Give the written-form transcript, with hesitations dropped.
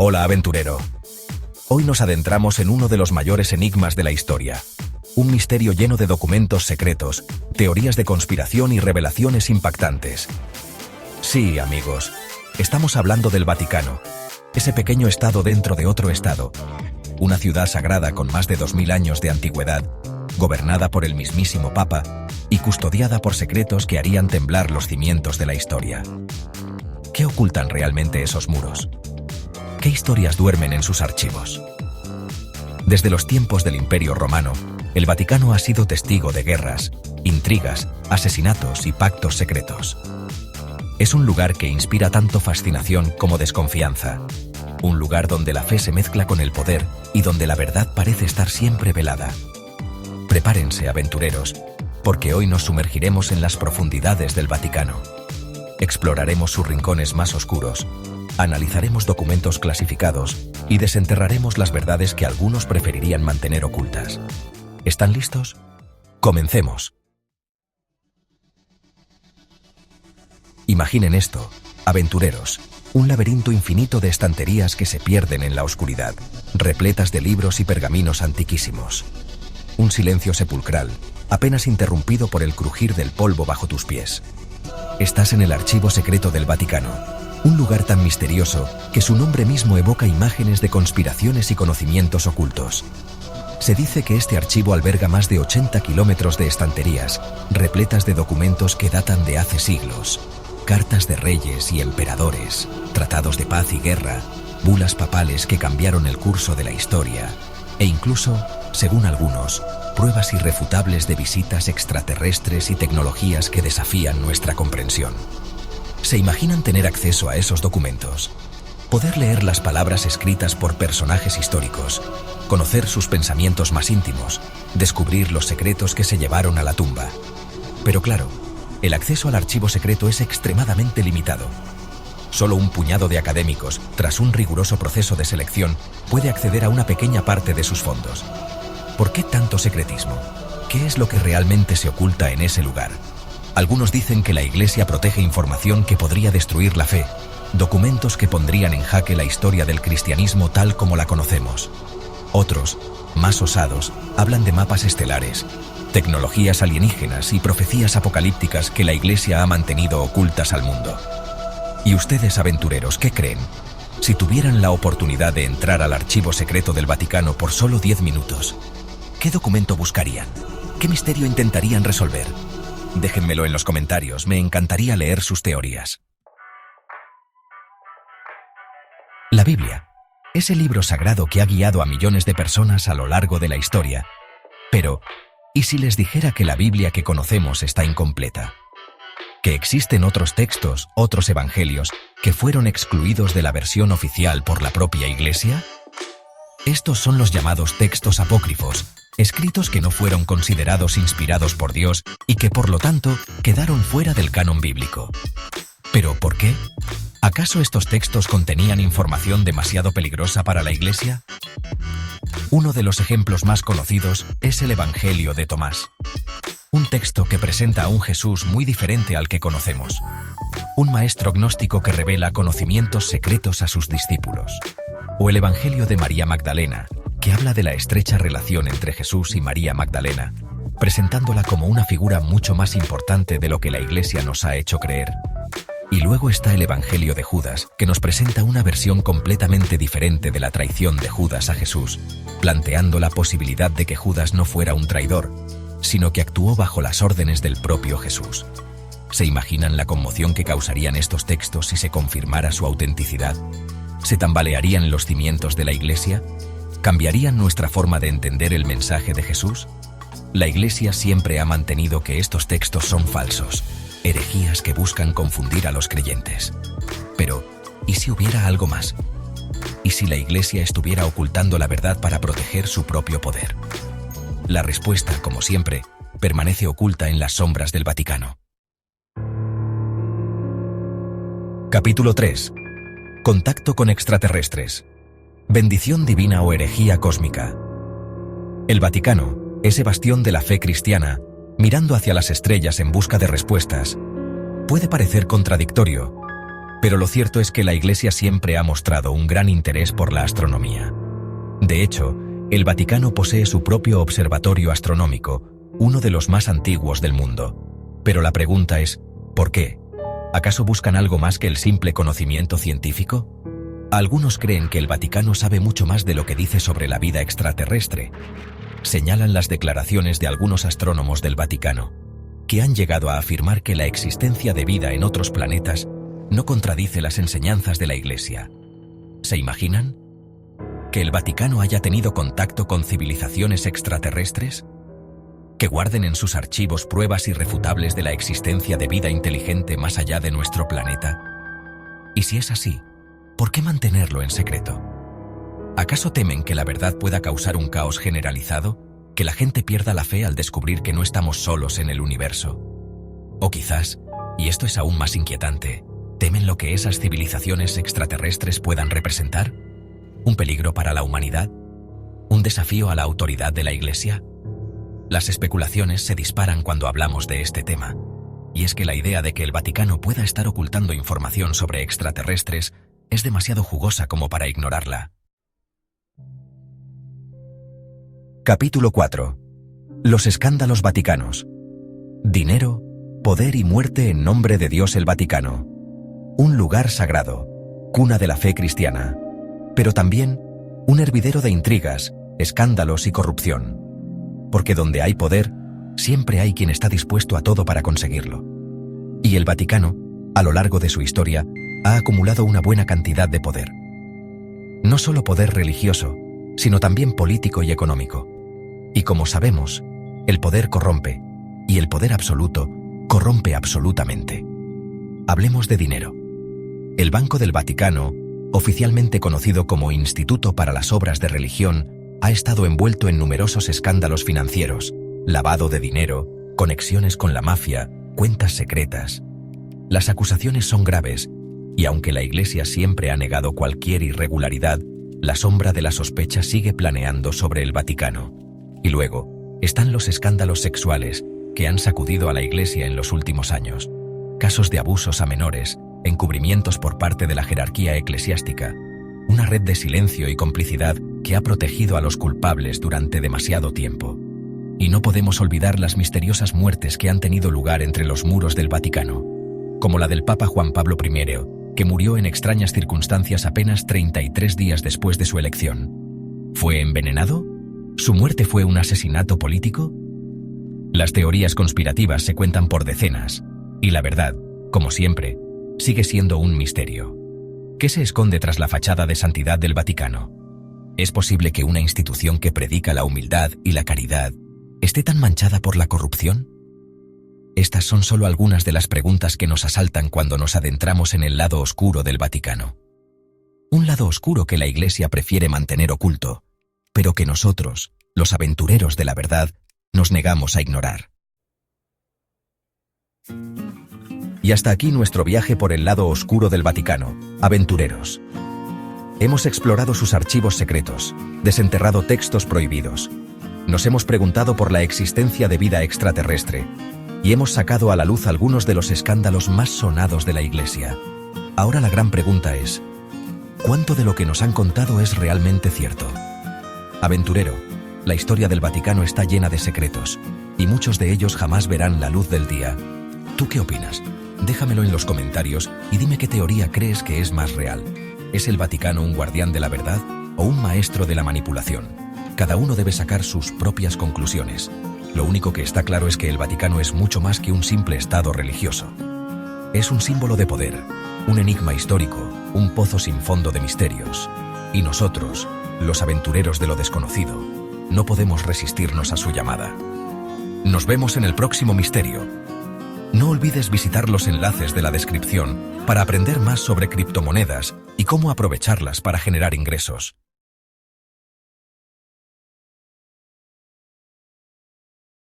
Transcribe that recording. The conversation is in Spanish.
Hola, aventurero. Hoy nos adentramos en uno de los mayores enigmas de la historia. Un misterio lleno de documentos secretos, teorías de conspiración y revelaciones impactantes. Sí, amigos, estamos hablando del Vaticano, ese pequeño estado dentro de otro estado. Una ciudad sagrada con más de 2000 años de antigüedad, gobernada por el mismísimo Papa y custodiada por secretos que harían temblar los cimientos de la historia. ¿Qué ocultan realmente esos muros? ¿Qué historias duermen en sus archivos? Desde los tiempos del Imperio Romano, el Vaticano ha sido testigo de guerras, intrigas, asesinatos y pactos secretos. Es un lugar que inspira tanto fascinación como desconfianza. Un lugar donde la fe se mezcla con el poder y donde la verdad parece estar siempre velada. Prepárense, aventureros, porque hoy nos sumergiremos en las profundidades del Vaticano. Exploraremos sus rincones más oscuros, analizaremos documentos clasificados y desenterraremos las verdades que algunos preferirían mantener ocultas. ¿Están listos? ¡Comencemos! Imaginen esto, aventureros, un laberinto infinito de estanterías que se pierden en la oscuridad, repletas de libros y pergaminos antiquísimos. Un silencio sepulcral, apenas interrumpido por el crujir del polvo bajo tus pies. Estás en el archivo secreto del Vaticano, un lugar tan misterioso que su nombre mismo evoca imágenes de conspiraciones y conocimientos ocultos. Se dice que este archivo alberga más de 80 kilómetros de estanterías, repletas de documentos que datan de hace siglos. Cartas de reyes y emperadores, tratados de paz y guerra, bulas papales que cambiaron el curso de la historia, e incluso, según algunos, pruebas irrefutables de visitas extraterrestres y tecnologías que desafían nuestra comprensión. ¿Se imaginan tener acceso a esos documentos? Poder leer las palabras escritas por personajes históricos, conocer sus pensamientos más íntimos, descubrir los secretos que se llevaron a la tumba. Pero claro, el acceso al archivo secreto es extremadamente limitado. Solo un puñado de académicos, tras un riguroso proceso de selección, puede acceder a una pequeña parte de sus fondos. ¿Por qué tanto secretismo? ¿Qué es lo que realmente se oculta en ese lugar? Algunos dicen que la Iglesia protege información que podría destruir la fe, documentos que pondrían en jaque la historia del cristianismo tal como la conocemos. Otros, más osados, hablan de mapas estelares, tecnologías alienígenas y profecías apocalípticas que la Iglesia ha mantenido ocultas al mundo. ¿Y ustedes, aventureros, qué creen? Si tuvieran la oportunidad de entrar al archivo secreto del Vaticano por solo 10 minutos, ¿qué documento buscarían? ¿Qué misterio intentarían resolver? Déjenmelo en los comentarios, me encantaría leer sus teorías. La Biblia, ese libro sagrado que ha guiado a millones de personas a lo largo de la historia. Pero, ¿y si les dijera que la Biblia que conocemos está incompleta? ¿Que existen otros textos, otros evangelios, que fueron excluidos de la versión oficial por la propia Iglesia? Estos son los llamados textos apócrifos, escritos que no fueron considerados inspirados por Dios y que por lo tanto quedaron fuera del canon bíblico. ¿Pero por qué? ¿Acaso estos textos contenían información demasiado peligrosa para la Iglesia? Uno de los ejemplos más conocidos es el Evangelio de Tomás. Un texto que presenta a un Jesús muy diferente al que conocemos. Un maestro gnóstico que revela conocimientos secretos a sus discípulos. O el Evangelio de María Magdalena, que habla de la estrecha relación entre Jesús y María Magdalena, presentándola como una figura mucho más importante de lo que la Iglesia nos ha hecho creer. Y luego está el Evangelio de Judas, que nos presenta una versión completamente diferente de la traición de Judas a Jesús, planteando la posibilidad de que Judas no fuera un traidor, sino que actuó bajo las órdenes del propio Jesús. ¿Se imaginan la conmoción que causarían estos textos si se confirmara su autenticidad? ¿Se tambalearían los cimientos de la Iglesia? ¿Cambiarían nuestra forma de entender el mensaje de Jesús? La Iglesia siempre ha mantenido que estos textos son falsos, herejías que buscan confundir a los creyentes. Pero, ¿y si hubiera algo más? ¿Y si la Iglesia estuviera ocultando la verdad para proteger su propio poder? La respuesta, como siempre, permanece oculta en las sombras del Vaticano. Capítulo 3. Contacto con extraterrestres. Bendición divina o herejía cósmica. El Vaticano, ese bastión de la fe cristiana, mirando hacia las estrellas en busca de respuestas, puede parecer contradictorio, Pero lo cierto es que la Iglesia siempre ha mostrado un gran interés por la astronomía. De hecho, el Vaticano posee su propio observatorio astronómico, uno de los más antiguos del mundo. Pero la pregunta es, ¿por qué? ¿Acaso buscan algo más que el simple conocimiento científico? Algunos creen que el Vaticano sabe mucho más de lo que dice sobre la vida extraterrestre. Señalan las declaraciones de algunos astrónomos del Vaticano, que han llegado a afirmar que la existencia de vida en otros planetas no contradice las enseñanzas de la Iglesia. ¿Se imaginan? ¿Que el Vaticano haya tenido contacto con civilizaciones extraterrestres? ¿Que guarden en sus archivos pruebas irrefutables de la existencia de vida inteligente más allá de nuestro planeta? Y si es así, ¿por qué mantenerlo en secreto? ¿Acaso temen que la verdad pueda causar un caos generalizado? ¿Que la gente pierda la fe al descubrir que no estamos solos en el universo? O quizás, y esto es aún más inquietante, ¿temen lo que esas civilizaciones extraterrestres puedan representar? ¿Un peligro para la humanidad? ¿Un desafío a la autoridad de la Iglesia? Las especulaciones se disparan cuando hablamos de este tema, y es que la idea de que el Vaticano pueda estar ocultando información sobre extraterrestres es demasiado jugosa como para ignorarla. Capítulo 4. Los escándalos vaticanos. Dinero, poder y muerte en nombre de Dios el Vaticano. Un lugar sagrado, cuna de la fe cristiana, pero también un hervidero de intrigas, escándalos y corrupción. Porque donde hay poder, siempre hay quien está dispuesto a todo para conseguirlo. Y el Vaticano, a lo largo de su historia, ha acumulado una buena cantidad de poder. No solo poder religioso, sino también político y económico. Y como sabemos, el poder corrompe, y el poder absoluto corrompe absolutamente. Hablemos de dinero. El Banco del Vaticano, oficialmente conocido como Instituto para las Obras de Religión, ha estado envuelto en numerosos escándalos financieros, lavado de dinero, conexiones con la mafia, cuentas secretas. Las acusaciones son graves, y aunque la Iglesia siempre ha negado cualquier irregularidad, la sombra de la sospecha sigue planeando sobre el Vaticano. Y luego, están los escándalos sexuales que han sacudido a la Iglesia en los últimos años. Casos de abusos a menores, encubrimientos por parte de la jerarquía eclesiástica, una red de silencio y complicidad que ha protegido a los culpables durante demasiado tiempo. Y no podemos olvidar las misteriosas muertes que han tenido lugar entre los muros del Vaticano, como la del Papa Juan Pablo I, que murió en extrañas circunstancias apenas 33 días después de su elección. ¿Fue envenenado? ¿Su muerte fue un asesinato político? Las teorías conspirativas se cuentan por decenas, y la verdad, como siempre, sigue siendo un misterio. ¿Qué se esconde tras la fachada de santidad del Vaticano? ¿Es posible que una institución que predica la humildad y la caridad esté tan manchada por la corrupción? Estas son solo algunas de las preguntas que nos asaltan cuando nos adentramos en el lado oscuro del Vaticano. Un lado oscuro que la Iglesia prefiere mantener oculto, pero que nosotros, los aventureros de la verdad, nos negamos a ignorar. Y hasta aquí nuestro viaje por el lado oscuro del Vaticano, aventureros. Hemos explorado sus archivos secretos, desenterrado textos prohibidos. Nos hemos preguntado por la existencia de vida extraterrestre y hemos sacado a la luz algunos de los escándalos más sonados de la Iglesia. Ahora la gran pregunta es, ¿cuánto de lo que nos han contado es realmente cierto? Aventurero, la historia del Vaticano está llena de secretos y muchos de ellos jamás verán la luz del día. ¿Tú qué opinas? Déjamelo en los comentarios y dime qué teoría crees que es más real. ¿Es el Vaticano un guardián de la verdad o un maestro de la manipulación? Cada uno debe sacar sus propias conclusiones. Lo único que está claro es que el Vaticano es mucho más que un simple estado religioso. Es un símbolo de poder, un enigma histórico, un pozo sin fondo de misterios. Y nosotros, los aventureros de lo desconocido, no podemos resistirnos a su llamada. Nos vemos en el próximo misterio. No olvides visitar los enlaces de la descripción para aprender más sobre criptomonedas y cómo aprovecharlas para generar ingresos.